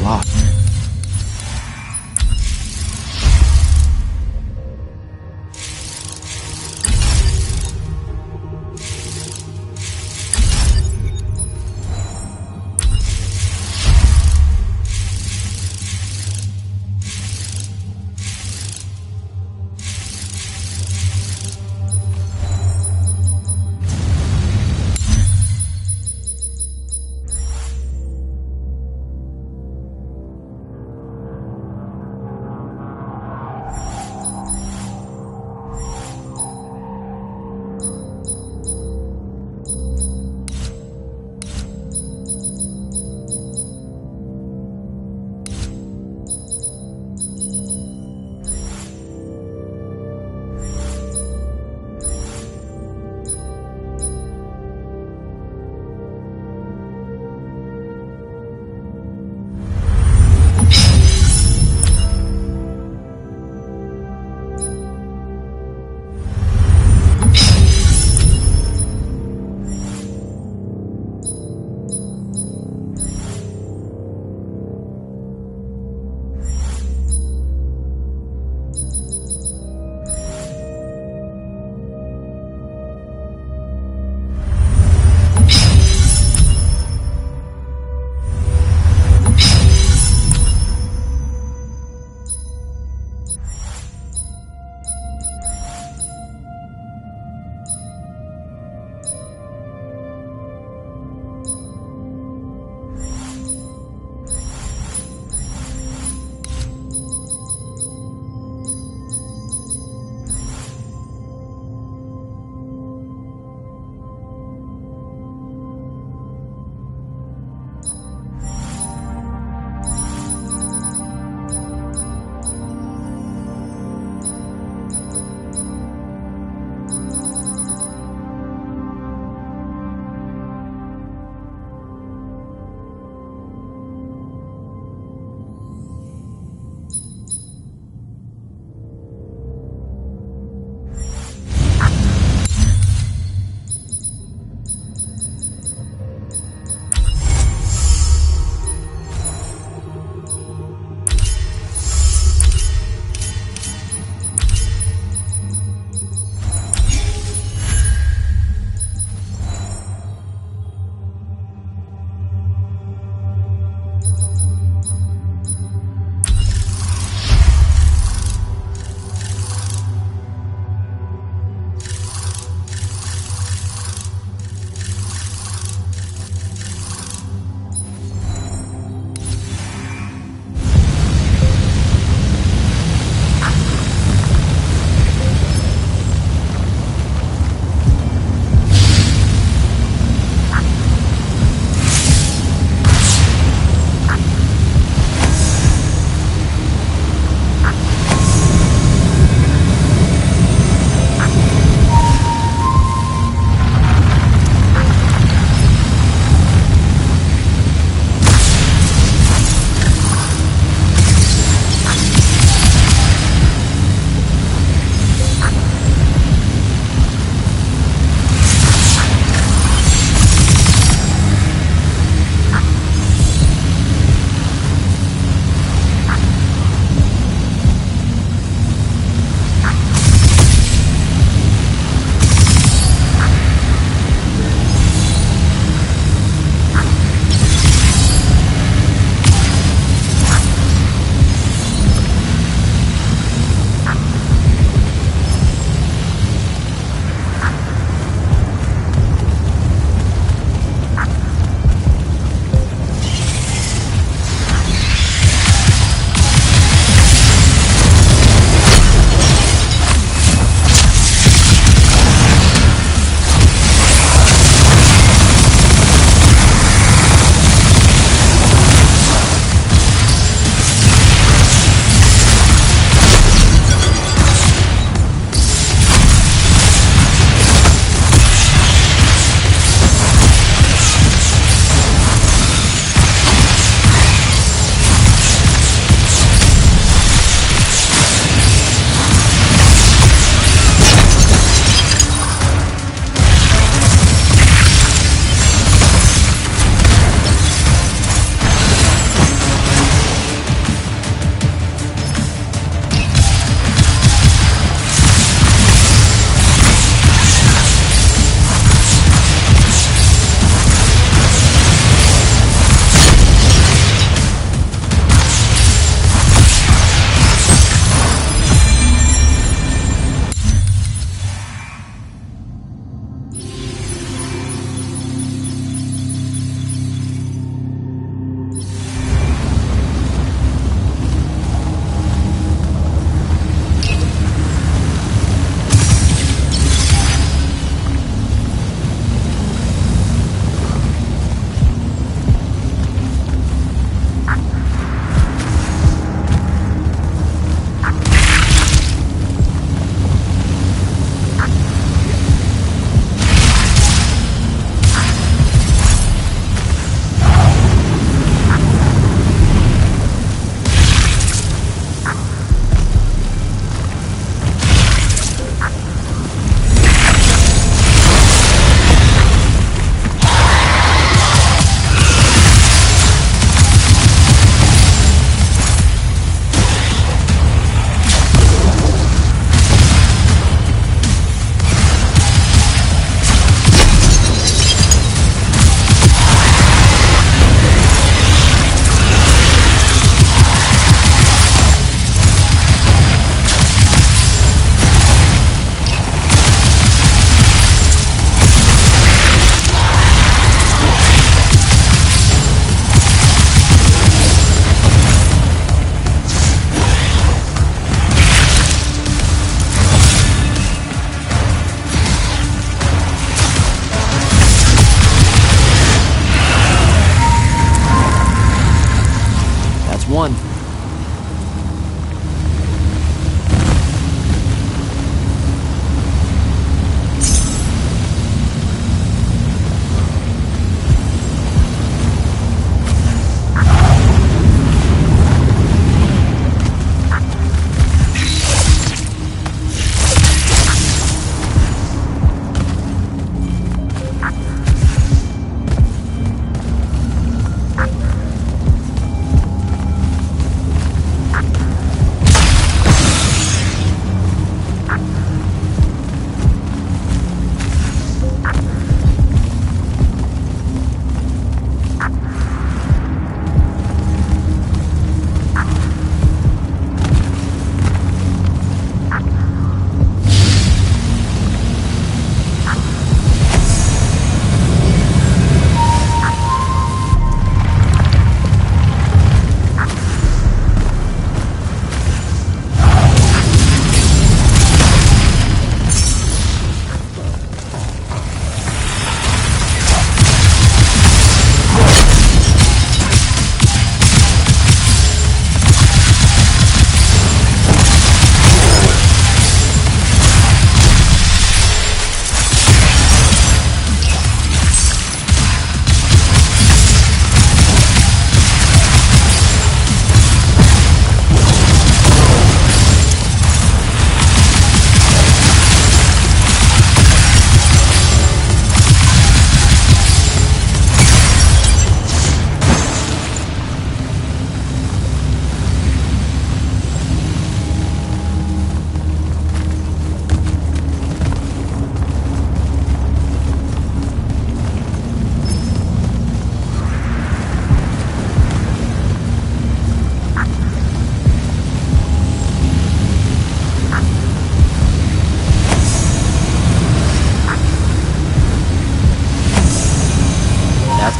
block. one.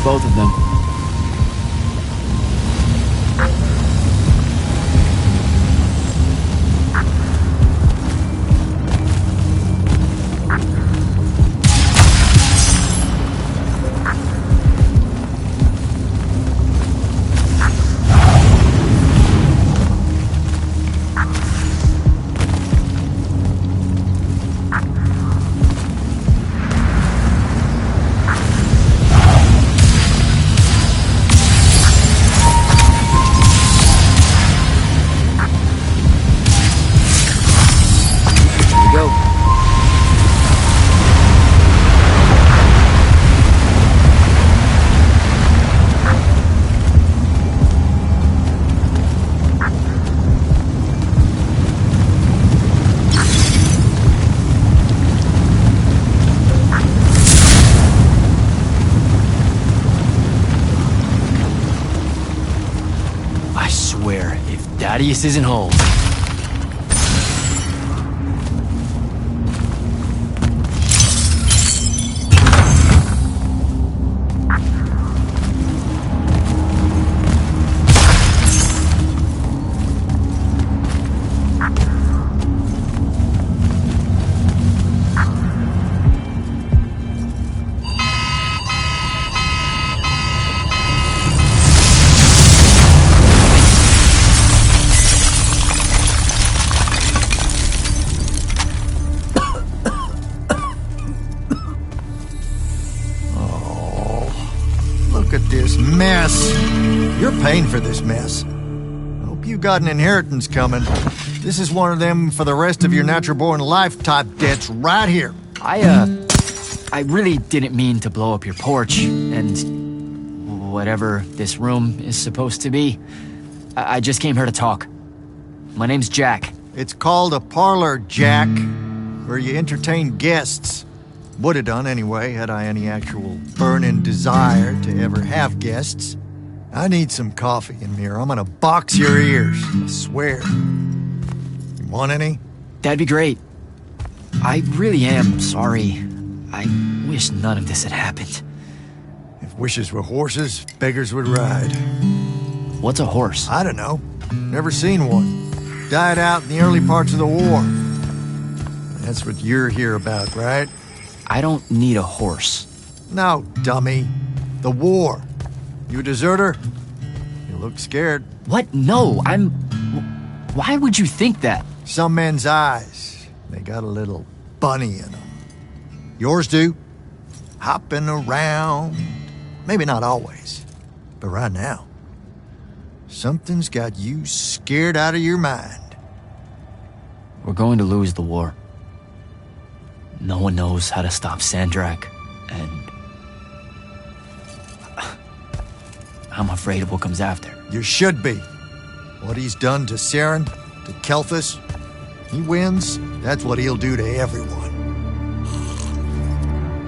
Both of them. Thaddeus isn't home. Look at this mess. You're paying for this mess. Hope you got an inheritance coming. This is one of them for the rest of your natural-born life type debts right here. I really didn't mean to blow up your porch, and whatever this room is supposed to be. I just came here to talk. My name's Jack. It's called a parlor, Jack, where you entertain guests. Would have done anyway, had I any actual burning desire to ever have guests. I need some coffee in here. I'm gonna box your ears, I swear. You want any? That'd be great. I really am sorry. I wish none of this had happened. If wishes were horses, beggars would ride. What's a horse? I don't know. Never seen one. Died out in the early parts of the war. That's what you're here about, right? I don't need a horse. No, dummy. The war. You a deserter? You look scared. What? No, Why would you think that? Some men's eyes, they got a little bunny in them. Yours do. Hopping around. Maybe not always, but right now. Something's got you scared out of your mind. We're going to lose the war. No one knows how to stop Sandrak, and I'm afraid of what comes after. You should be. What he's done to Saren, to Kelthus, he wins, that's what he'll do to everyone.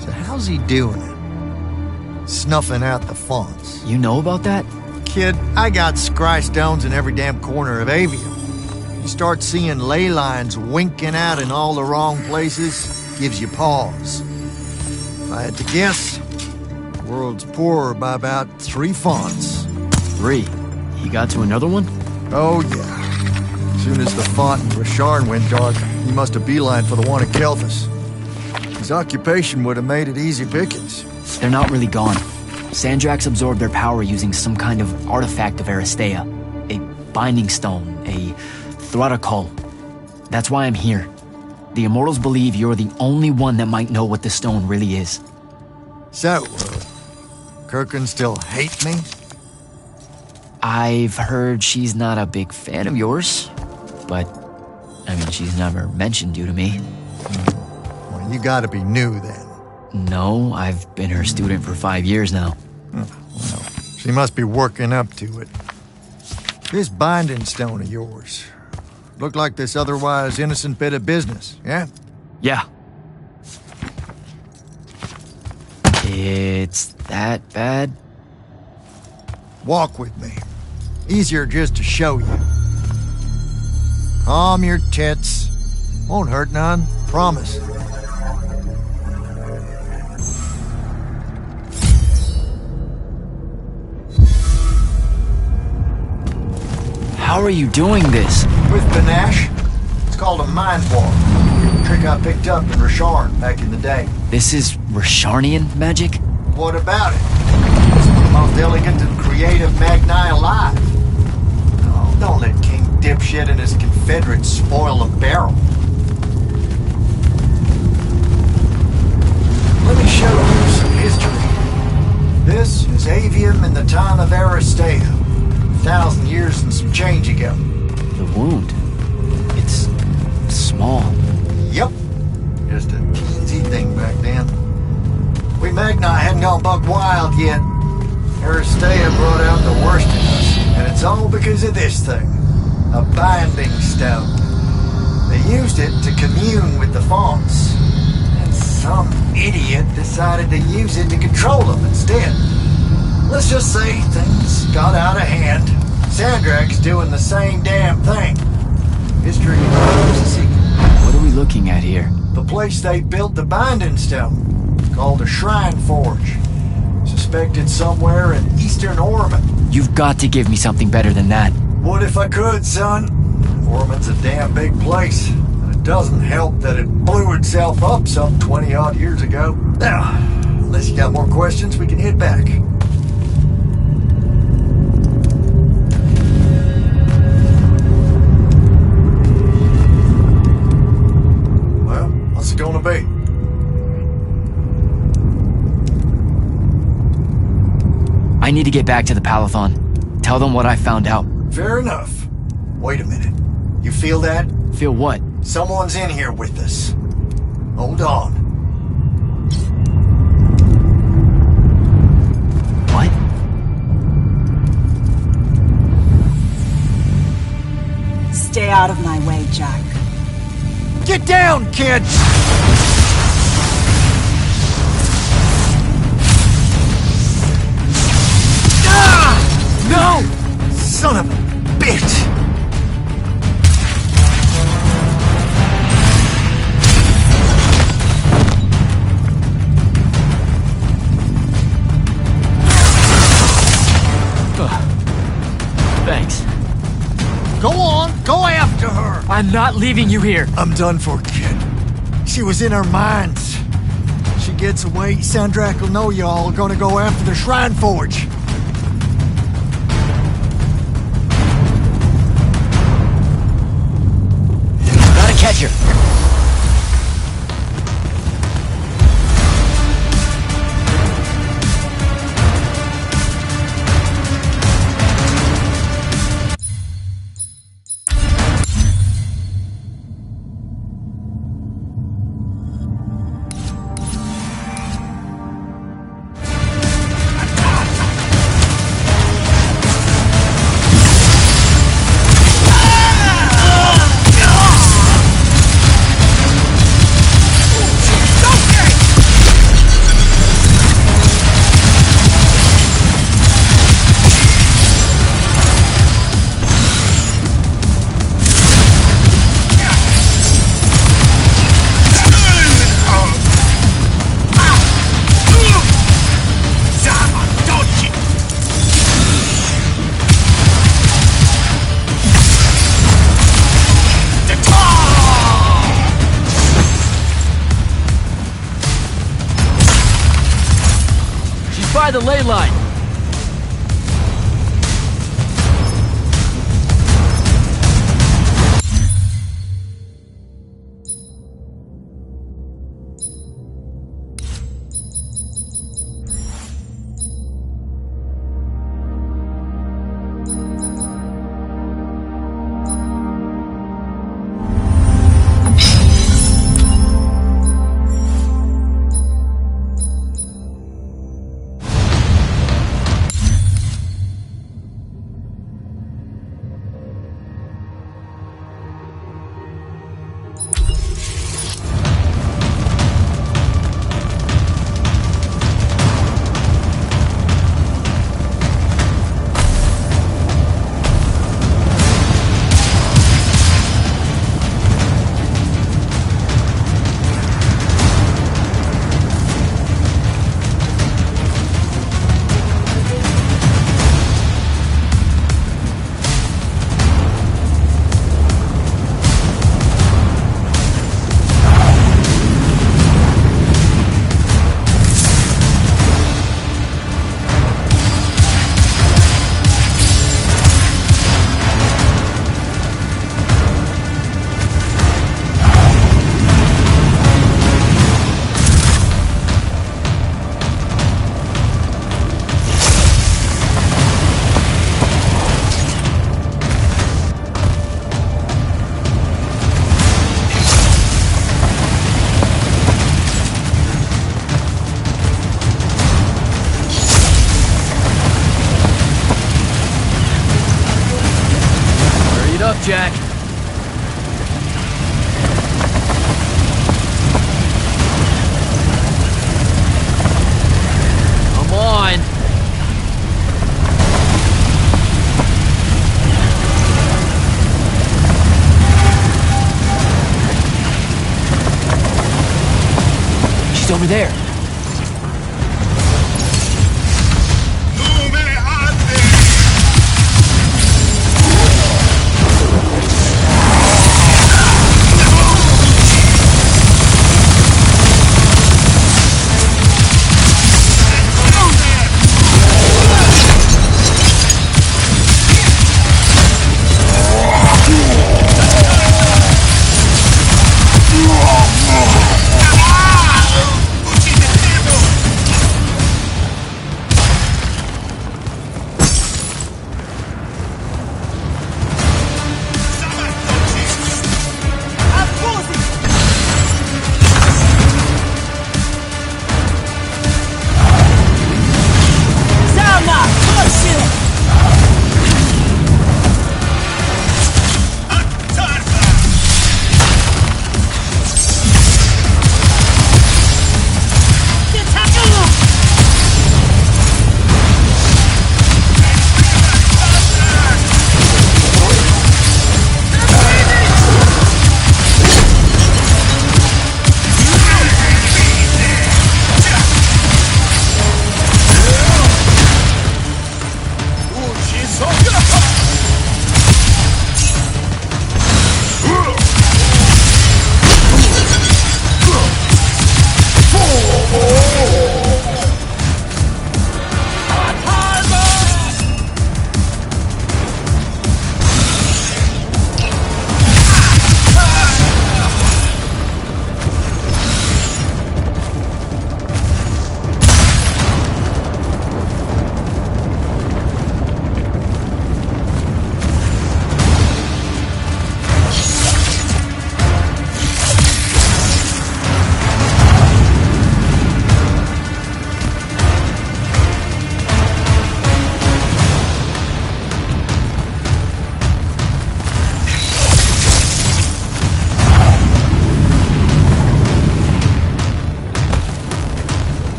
So how's he doing it? Snuffing out the fonts. You know about that? Kid, I got scry stones in every damn corner of Aveum. You start seeing ley lines winking out in all the wrong places, gives you pause. If I had to guess, the world's poorer by about 3 fonts. 3? He got to another one? Oh, yeah. As soon as the font in Rasharn went dark, he must have beelined for the one at Kelthus. His occupation would have made it easy pickings. They're not really gone. Sandrax absorbed their power using some kind of artifact of Aristea. A binding stone, a Thruticol. That's why I'm here. The Immortals believe you're the only one that might know what the stone really is. So, Kirkin still hate me? I've heard she's not a big fan of yours, but, I mean, she's never mentioned you to me. Well, you gotta be new then. No, I've been her student for 5 years now. Well, she must be working up to it. This binding stone of yours, looked like this otherwise innocent bit of business, yeah? Yeah. It's that bad? Walk with me. Easier just to show you. Calm your tits. Won't hurt none, promise. How are you doing this? With panache. It's called a mind walk. A trick I picked up in Rasharn back in the day. This is Rasharnian magic? What about it? It's one of the most elegant and creative magni alive. Oh, don't let King Dipshit and his Confederates spoil the barrel. Let me show you some history. This is Aveum in the time of Aristea. 1,000 years and some change ago. The wound. It's small. Yep. Just a teensy thing back then. We Magni hadn't gone buck wild yet. Aristea brought out the worst in us, and it's all because of this thing. A binding stone. They used it to commune with the fonts, and some idiot decided to use it to control them instead. Let's just say things got out of hand. Sandrak's doing the same damn thing. History knows a secret. What are we looking at here? The place they built the binding stone, called a shrine forge. Suspected somewhere in eastern Orman. You've got to give me something better than that. What if I could, son? Orman's a damn big place. And it doesn't help that it blew itself up some 20-odd years ago. Now, unless you got more questions, we can head back. Well, what's it gonna be? I need to get back to the Palathon. Tell them what I found out. Fair enough. Wait a minute. You feel that? Feel what? Someone's in here with us. Hold on. What? Stay out of my way, Jack. Get down, kid! No! Son of a bitch! Thanks. Go on, go after her! I'm not leaving you here. I'm done for, kid. She was in our minds. She gets away, Sandrak will know y'all are gonna go after the Shrine Forge. try the ley line. Jack. Come on. She's over there.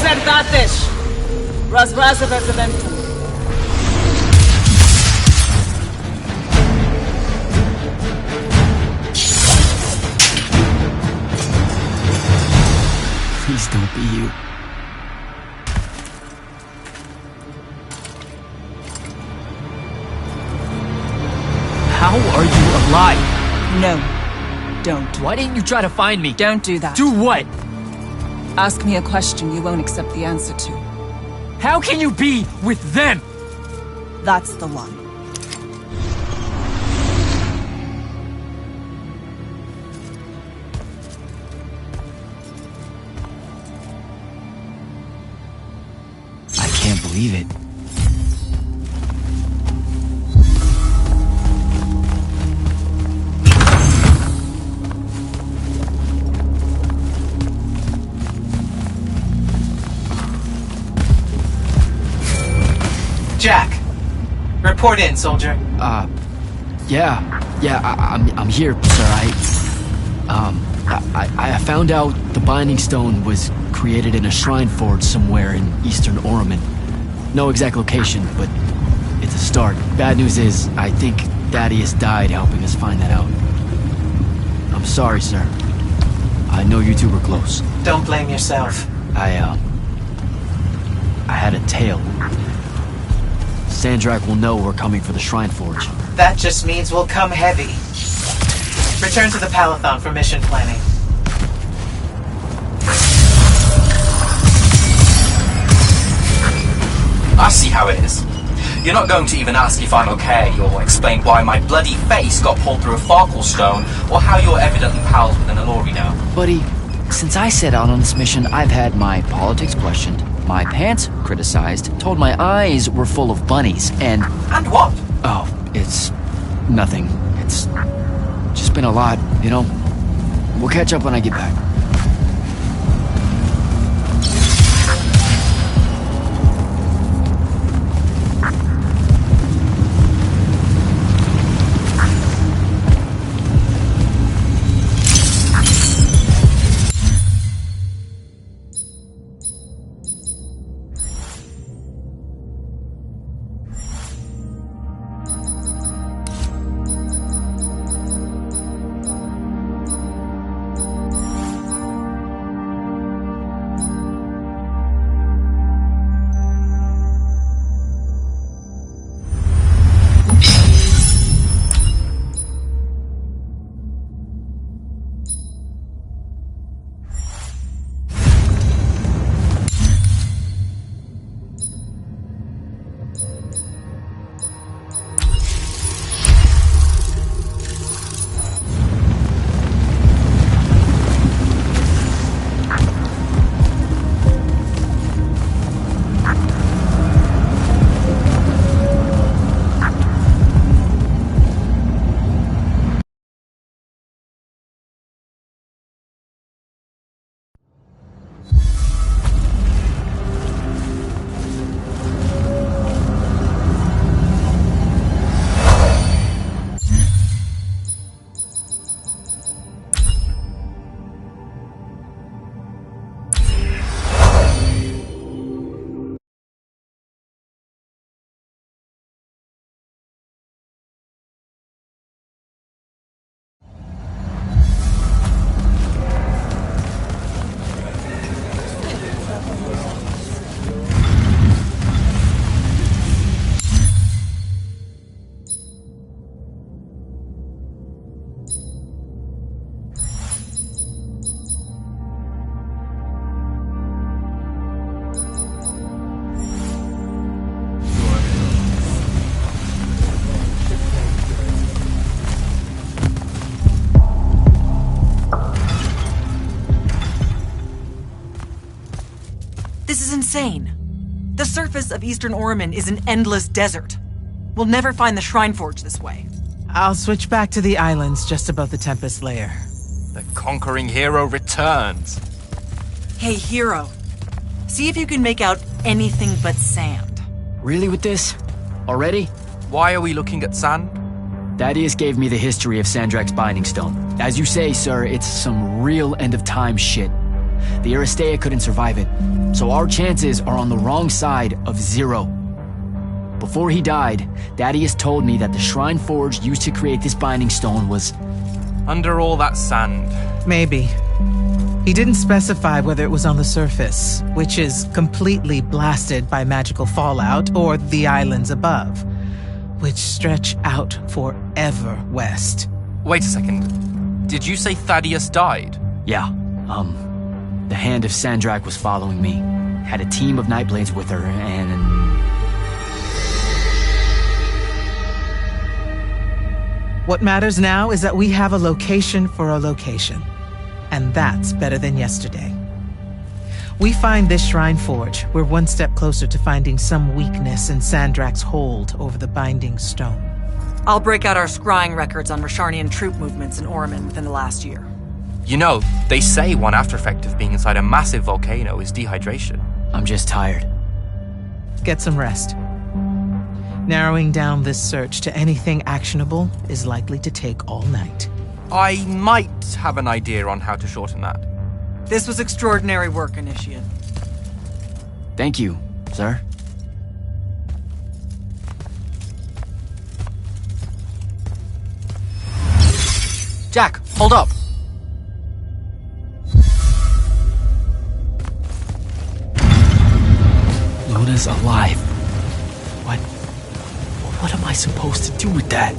Zeratinas. Razrazavas eventum. Please don't be you. How are you alive? No, don't. Why didn't you try to find me? Don't do that. Do what? Ask me a question you won't accept the answer to. How can you be with them? That's the one. I can't believe it. Jack, report in, soldier. I'm here, sir. I found out the Binding Stone was created in a shrine forge somewhere in Eastern Orman. No exact location, but it's a start. Bad news is, I think Daddy has died helping us find that out. I'm sorry, sir. I know you two were close. Don't blame yourself. I had a tale. Sandrak will know we're coming for the Shrine Forge. That just means we'll come heavy. Return to the Palathon for mission planning. I see how it is. You're not going to even ask if I'm okay, or explain why my bloody face got pulled through a Farkle stone, or how you're evidently pals with an Alori now. Buddy, since I set out on this mission, I've had my politics questioned, my pants criticized, told my eyes were full of bunnies, and... And what? Oh, it's... nothing. It's... just been a lot, you know? We'll catch up when I get back. This is insane. The surface of Eastern Orman is an endless desert. We'll never find the Shrine Forge this way. I'll switch back to the islands just above the Tempest Lair. The conquering hero returns. Hey, hero. See if you can make out anything but sand. Really with this? Already? Why are we looking at sand? Thaddeus gave me the history of Sandrak's Binding Stone. As you say, sir, it's some real end-of-time shit. The Aristea couldn't survive it, so our chances are on the wrong side of 0. Before he died, Thaddeus told me that the shrine forge used to create this binding stone was... Under all that sand. Maybe. He didn't specify whether it was on the surface, which is completely blasted by magical fallout, or the islands above, which stretch out forever west. Wait a second. Did you say Thaddeus died? Yeah, the Hand of Sandrak was following me. Had a team of Nightblades with her, and... What matters now is that we have a location for a location. And that's better than yesterday. We find this shrine forge, we're one step closer to finding some weakness in Sandrak's hold over the binding stone. I'll break out our scrying records on Rasharnian troop movements in Orman within the last year. You know, they say one after effect of being inside a massive volcano is dehydration. I'm just tired. Get some rest. Narrowing down this search to anything actionable is likely to take all night. I might have an idea on how to shorten that. This was extraordinary work, Initiate. Thank you, sir. Jack, hold up. Luna's alive. What am I supposed to do with that?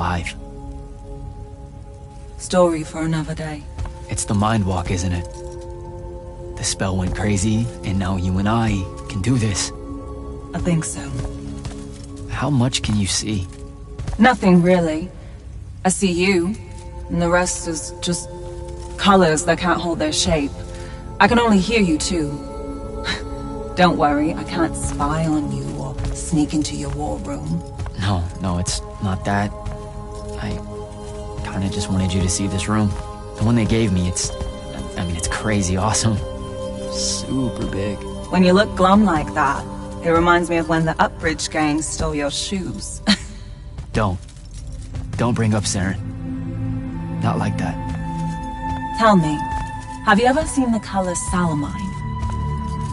alive. Story for another day. It's the mind walk, isn't it? The spell went crazy, and now you and I can do this. I think so. How much can you see? Nothing really. I see you, and the rest is just colors that can't hold their shape. I can only hear you too. Don't worry, I can't spy on you or sneak into your war room. No, it's not that. I kinda just wanted you to see this room. The one they gave me, it's crazy awesome. Super big. When you look glum like that, it reminds me of when the Upbridge gang stole your shoes. Don't bring up Saren. Not like that. Tell me, have you ever seen the color salamine?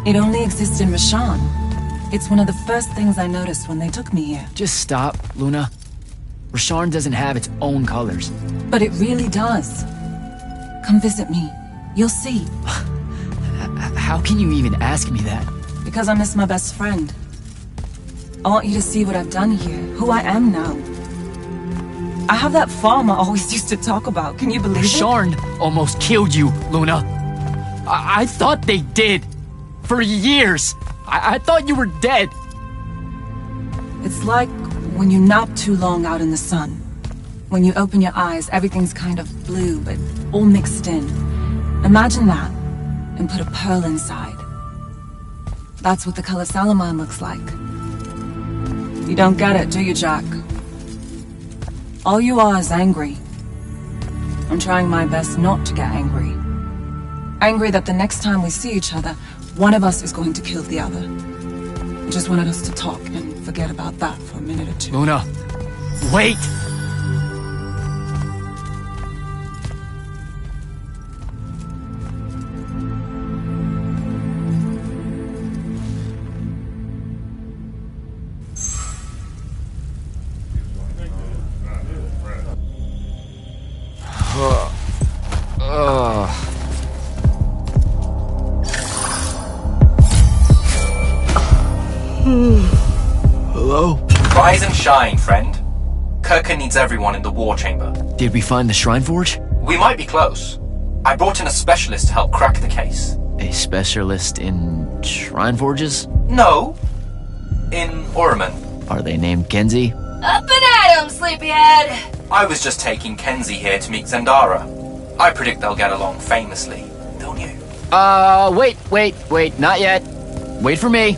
It only exists in Rashan. It's one of the first things I noticed when they took me here. Just stop, Luna. Rasharn doesn't have its own colors. But it really does. Come visit me. You'll see. How can you even ask me that? Because I miss my best friend. I want you to see what I've done here, who I am now. I have that farm I always used to talk about. Can you believe it? Rasharn almost killed you, Luna. I thought they did. For years. I thought you were dead. It's like when you nap too long out in the sun. When you open your eyes, everything's kind of blue, but all mixed in. Imagine that, and put a pearl inside. That's what the color salamine looks like. You don't get it, do you, Jack? All you are is angry. I'm trying my best not to get angry. Angry that the next time we see each other, one of us is going to kill the other. I just wanted us to talk and forget about that for a minute or two. Luna, wait! Hello? Rise and shine, friend. Kirka needs everyone in the war chamber. Did we find the Shrine Forge? We might be close. I brought in a specialist to help crack the case. A specialist in Shrine Forges? No. In Orman. Are they named Kenzie? Up and at 'em, sleepyhead! I was just taking Kenzie here to meet Zendara. I predict they'll get along famously, don't you? Wait, not yet. Wait for me.